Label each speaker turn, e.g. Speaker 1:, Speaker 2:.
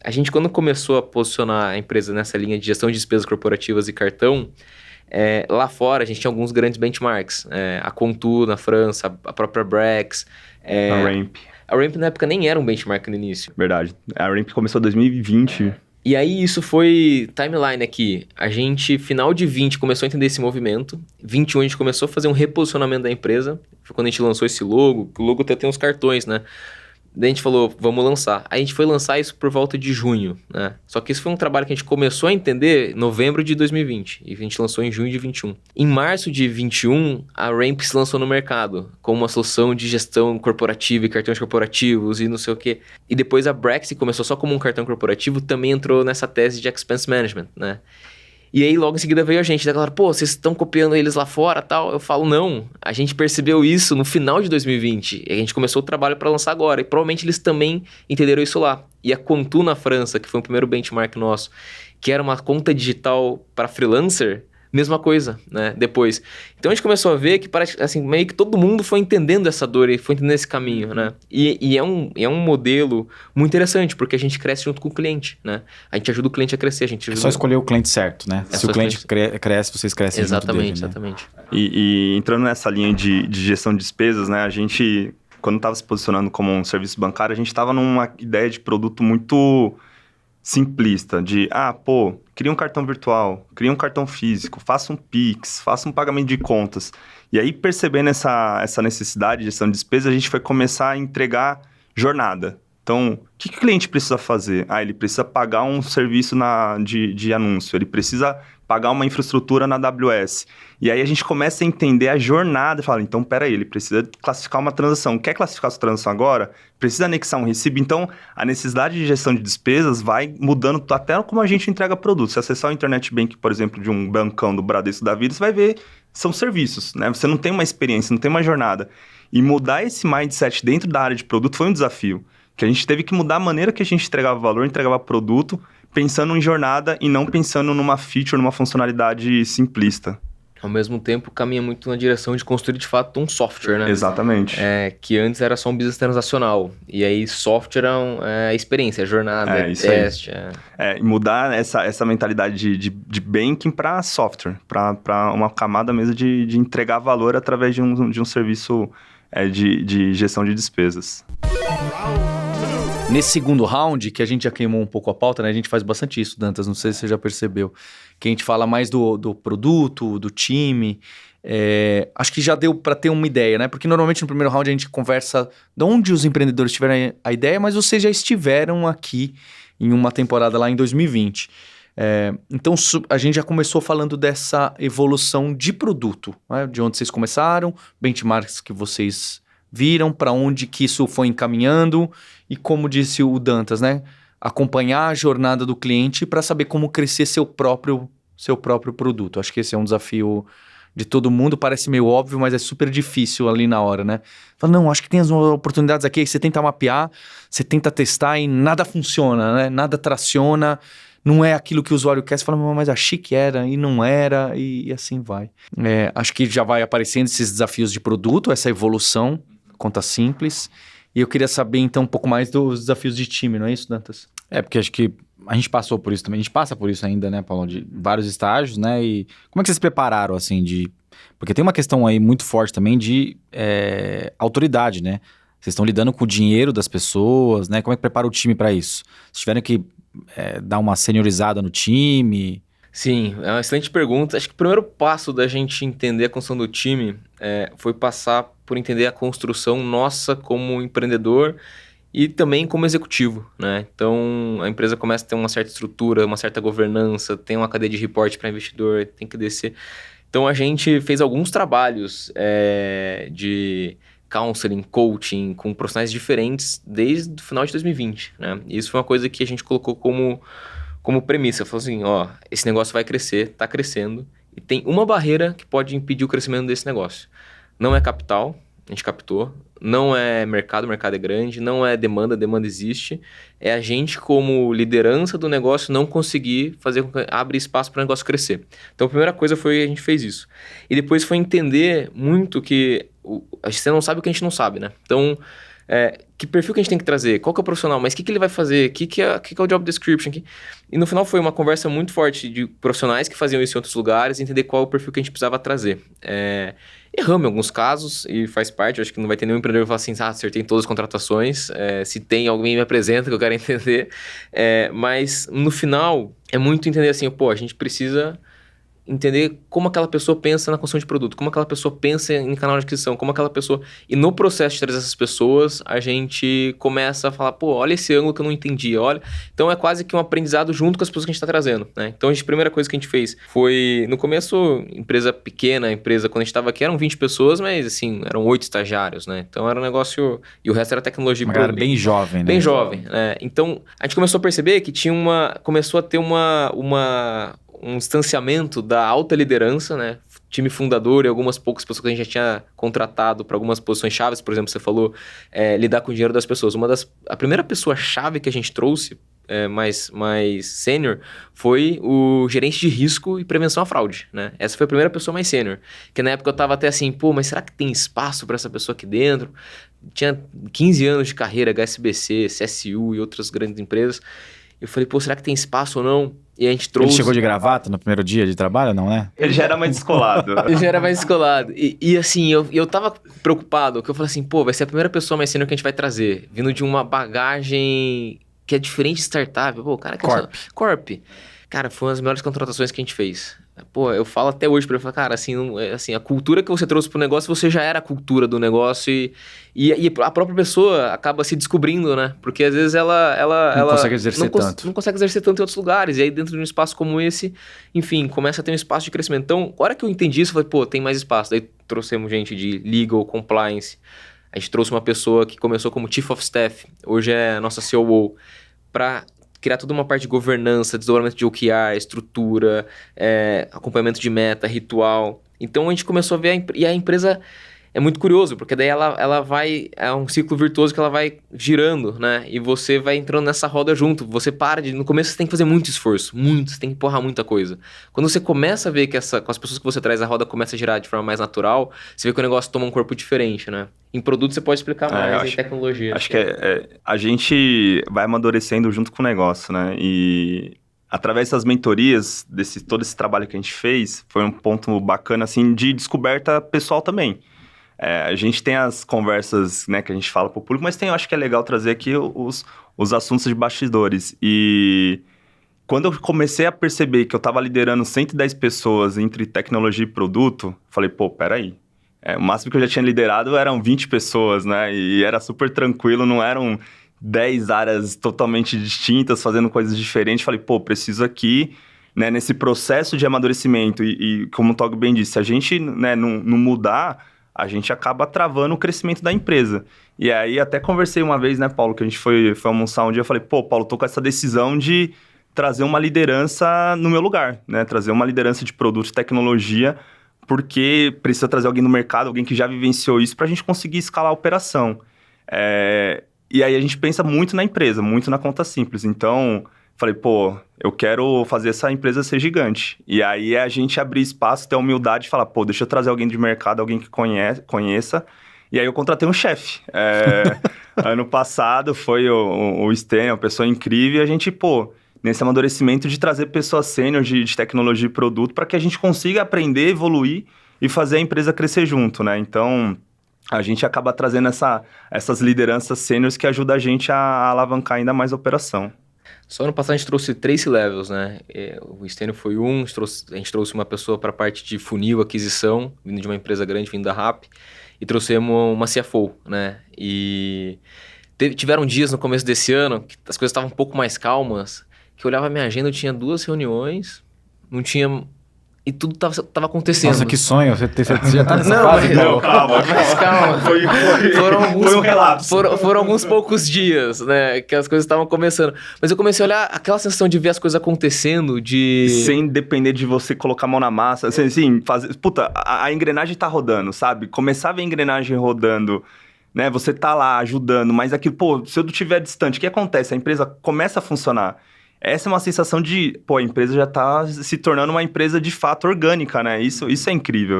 Speaker 1: A gente, quando começou a posicionar a empresa nessa linha de gestão de despesas corporativas e cartão, lá fora a gente tinha alguns grandes benchmarks. A Contu na França, a própria Brex.
Speaker 2: A Ramp.
Speaker 1: A Ramp na época nem era um benchmark no início.
Speaker 2: Verdade. A Ramp começou em 2020.
Speaker 1: E aí isso foi timeline aqui. A gente, final de 20, começou a entender esse movimento. 21 a gente começou a fazer um reposicionamento da empresa. Foi quando a gente lançou esse logo. O logo até tem uns cartões, né? Daí a gente falou, vamos lançar. Aí a gente foi lançar isso por volta de junho, né? Só que isso foi um trabalho que a gente começou a entender em novembro de 2020. E a gente lançou em junho de 21. Em março de 21, a Ramp se lançou no mercado como uma solução de gestão corporativa e cartões corporativos e não sei o quê. E depois a Brex, que começou só como um cartão corporativo, também entrou nessa tese de expense management, né? E aí, logo em seguida, veio a gente. Daí falaram, pô, vocês estão copiando eles lá fora e tal. Eu falo, não. A gente percebeu isso no final de 2020. E a gente começou o trabalho para lançar agora. E provavelmente eles também entenderam isso lá. E a Contu na França, que foi o primeiro benchmark nosso, que era uma conta digital para freelancer, mesma coisa, né? Depois. Então a gente começou a ver que parece assim, meio que todo mundo foi entendendo essa dor e foi entendendo esse caminho, né? E é um modelo muito interessante, porque a gente cresce junto com o cliente, né? A gente ajuda o cliente a crescer. A gente
Speaker 3: É só escolher o cliente certo, né? Se o cliente cresce, vocês crescem junto dele, né?
Speaker 1: Exatamente.
Speaker 2: E entrando nessa linha de gestão de despesas, né? A gente, quando estava se posicionando como um serviço bancário, a gente estava numa ideia de produto muito simplista, de, cria um cartão virtual, cria um cartão físico, faça um Pix, faça um pagamento de contas. E aí, percebendo essa necessidade de gestão de despesa, a gente foi começar a entregar jornada. Então, o que o cliente precisa fazer? Ele precisa pagar um serviço de anúncio, ele precisa pagar uma infraestrutura na AWS. E aí a gente começa a entender a jornada e fala, então, peraí, ele precisa classificar uma transação. Quer classificar sua transação agora? Precisa anexar um recibo. Então, a necessidade de gestão de despesas vai mudando até como a gente entrega produtos. Se acessar o Internet Bank, por exemplo, de um bancão do Bradesco da vida, você vai ver, são serviços, né? Você não tem uma experiência, não tem uma jornada. E mudar esse mindset dentro da área de produto foi um desafio. Que a gente teve que mudar a maneira que a gente entregava valor, entregava produto, pensando em jornada e não pensando numa feature, numa funcionalidade simplista.
Speaker 1: Ao mesmo tempo, caminha muito na direção de construir, de fato, um software, né?
Speaker 2: Exatamente.
Speaker 1: Que antes era só um business transacional. E aí, software é a experiência, a jornada, teste.
Speaker 2: E mudar essa mentalidade de banking para software, para uma camada mesmo de entregar valor através de um serviço de gestão de despesas.
Speaker 3: Nesse segundo round, que a gente já queimou um pouco a pauta, né? A gente faz bastante isso, Dantas, não sei se você já percebeu. Que a gente fala mais do produto, do time. Acho que já deu para ter uma ideia, né? Porque normalmente no primeiro round a gente conversa de onde os empreendedores tiveram a ideia, mas vocês já estiveram aqui em uma temporada lá em 2020. Então a gente já começou falando dessa evolução de produto, né? De onde vocês começaram, benchmarks que vocês viram, para onde que isso foi encaminhando e, como disse o Dantas, né? Acompanhar a jornada do cliente para saber como crescer seu próprio produto. Acho que esse é um desafio de todo mundo, parece meio óbvio, mas é super difícil ali na hora, né? Fala, não, acho que tem as oportunidades aqui, você tenta mapear, você tenta testar e nada funciona, né? Nada traciona, não é aquilo que o usuário quer, você fala, mas achei que era e não era, e assim vai. Acho que já vai aparecendo esses desafios de produto, essa evolução, conta simples. E eu queria saber, então, um pouco mais dos desafios de time, não é isso, Dantas?
Speaker 4: Porque acho que a gente passou por isso também. A gente passa por isso ainda, né, Paulo? De vários estágios, né? E como é que vocês se prepararam, assim, Porque tem uma questão aí muito forte também de autoridade, né? Vocês estão lidando com o dinheiro das pessoas, né? Como é que prepara o time para isso? Vocês tiveram que dar uma seniorizada no time?
Speaker 1: Sim, é uma excelente pergunta. Acho que o primeiro passo da gente entender a construção do time foi passar por entender a construção nossa como empreendedor e também como executivo, né? Então, a empresa começa a ter uma certa estrutura, uma certa governança, tem uma cadeia de reporte para investidor, tem que descer. Então, a gente fez alguns trabalhos de counseling, coaching, com profissionais diferentes desde o final de 2020, né? E isso foi uma coisa que a gente colocou como premissa. Falou assim, esse negócio vai crescer, está crescendo, e tem uma barreira que pode impedir o crescimento desse negócio. Não é capital, a gente captou, não é mercado, o mercado é grande, não é demanda, a demanda existe, é a gente como liderança do negócio não conseguir fazer com que abra espaço para o negócio crescer. Então a primeira coisa foi a gente fez isso. E depois foi entender muito que você não sabe o que a gente não sabe, né? Então Que perfil que a gente tem que trazer? Qual que é o profissional? Mas o que ele vai fazer? O que é o job description? E no final foi uma conversa muito forte de profissionais que faziam isso em outros lugares, entender qual é o perfil que a gente precisava trazer. Erramos em alguns casos e faz parte, eu acho que não vai ter nenhum empreendedor que fala assim, acertei em todas as contratações, se tem alguém me apresenta que eu quero entender, mas no final é muito entender assim, a gente precisa entender como aquela pessoa pensa na construção de produto, como aquela pessoa pensa em canal de aquisição, como aquela pessoa... E no processo de trazer essas pessoas, a gente começa a falar, olha esse ângulo que eu não entendi, olha... Então é quase que um aprendizado junto com as pessoas que a gente está trazendo, né? Então a primeira coisa que a gente fez foi, no começo, empresa pequena, quando a gente estava aqui eram 20 pessoas, mas assim, eram 8 estagiários, né? Então era um negócio... E o resto era tecnologia.
Speaker 4: Uma galera bem jovem, né?
Speaker 1: Bem jovem, né? Então a gente começou a perceber que começou a ter um distanciamento da alta liderança, né? Time fundador e algumas poucas pessoas que a gente já tinha contratado para algumas posições chaves, por exemplo, você falou lidar com o dinheiro das pessoas. A primeira pessoa chave que a gente trouxe, mais sênior, foi o gerente de risco e prevenção à fraude, né? Essa foi a primeira pessoa mais sênior, que na época eu tava até assim, mas será que tem espaço para essa pessoa aqui dentro? Tinha 15 anos de carreira, HSBC, CSU e outras grandes empresas. Eu falei, será que tem espaço ou não? E a gente trouxe...
Speaker 4: Ele chegou de gravata no primeiro dia de trabalho, não é?
Speaker 2: Ele já era mais descolado.
Speaker 1: Ele já era mais descolado. E assim, eu tava preocupado, que eu falei assim, vai ser a primeira pessoa mais sênior que a gente vai trazer, vindo de uma bagagem que é diferente de startup. Cara, Corp. Cara, foi uma das melhores contratações que a gente fez. Eu falo até hoje pra ele, cara, assim, a cultura que você trouxe pro negócio, você já era a cultura do negócio e a própria pessoa acaba se descobrindo, né? Porque às vezes ela
Speaker 4: não consegue exercer tanto.
Speaker 1: Não consegue exercer tanto em outros lugares. E aí dentro de um espaço como esse, enfim, começa a ter um espaço de crescimento. Então, a hora que eu entendi isso, eu falei, tem mais espaço. Daí trouxemos gente de legal, compliance. A gente trouxe uma pessoa que começou como Chief of Staff, hoje é a nossa COO, para criar toda uma parte de governança, desdobramento de OKR, estrutura, acompanhamento de meta, ritual. Então a gente começou a ver e a empresa é muito curioso, porque daí ela vai, é um ciclo virtuoso que ela vai girando, né? E você vai entrando nessa roda junto. Você no começo você tem que fazer muito esforço, você tem que empurrar muita coisa. Quando você começa a ver que com as pessoas que você traz, a roda começa a girar de forma mais natural, você vê que o negócio toma um corpo diferente, né? Em produto você pode explicar mais, em tecnologia.
Speaker 2: Acho que a gente vai amadurecendo junto com o negócio, né? E através das mentorias, todo esse trabalho que a gente fez, foi um ponto bacana, assim, de descoberta pessoal também. A gente tem as conversas, né, que a gente fala pro público, mas eu acho que é legal trazer aqui os assuntos de bastidores. E quando eu comecei a perceber que eu estava liderando 110 pessoas entre tecnologia e produto, falei, peraí. O máximo que eu já tinha liderado eram 20 pessoas, né? E era super tranquilo, não eram 10 áreas totalmente distintas, fazendo coisas diferentes. Falei, preciso aqui, né, nesse processo de amadurecimento. E como o Tog bem disse, se a gente, né, não mudar, a gente acaba travando o crescimento da empresa. E aí até conversei uma vez, né, Paulo, que a gente foi almoçar um dia, eu falei, Paulo, tô com essa decisão de trazer uma liderança no meu lugar, né? Trazer uma liderança de produto e tecnologia, porque precisa trazer alguém no mercado, alguém que já vivenciou isso, para a gente conseguir escalar a operação. E aí a gente pensa muito na empresa, muito na conta simples. Então, falei, eu quero fazer essa empresa ser gigante. E aí a gente abrir espaço, ter a humildade de falar, deixa eu trazer alguém de mercado, alguém que conheça. E aí eu contratei um chefe. Ano passado foi o Stênio, uma pessoa incrível, e a gente, nesse amadurecimento de trazer pessoas sênior de tecnologia e produto para que a gente consiga aprender, evoluir e fazer a empresa crescer junto, né? Então, a gente acaba trazendo essas lideranças sêniores que ajudam a gente a alavancar ainda mais a operação.
Speaker 1: Só ano passado a gente trouxe 3 C-Levels, né? O Stênio foi um, a gente trouxe uma pessoa para a parte de funil, aquisição, vindo de uma empresa grande, vindo da RAP, e trouxemos uma CFO, né? E tiveram dias no começo desse ano que as coisas estavam um pouco mais calmas, que eu olhava a minha agenda, eu tinha 2 reuniões, não tinha... E tudo tava acontecendo.
Speaker 4: Nossa, que sonho. Você já tá nessa fase?
Speaker 2: Não, calma.
Speaker 1: Mas calma.
Speaker 2: Foi um relapso.
Speaker 1: Foram alguns poucos dias, né? Que as coisas estavam começando. Mas eu comecei a olhar aquela sensação de ver as coisas acontecendo,
Speaker 2: sem depender de você colocar a mão na massa. Assim, fazer... a engrenagem tá rodando, sabe? Começar a ver a engrenagem rodando, né? Você tá lá ajudando, mas aquilo, se eu estiver distante, o que acontece? A empresa começa a funcionar. Essa é uma sensação de, a empresa já tá se tornando uma empresa de fato orgânica, né? Isso é incrível.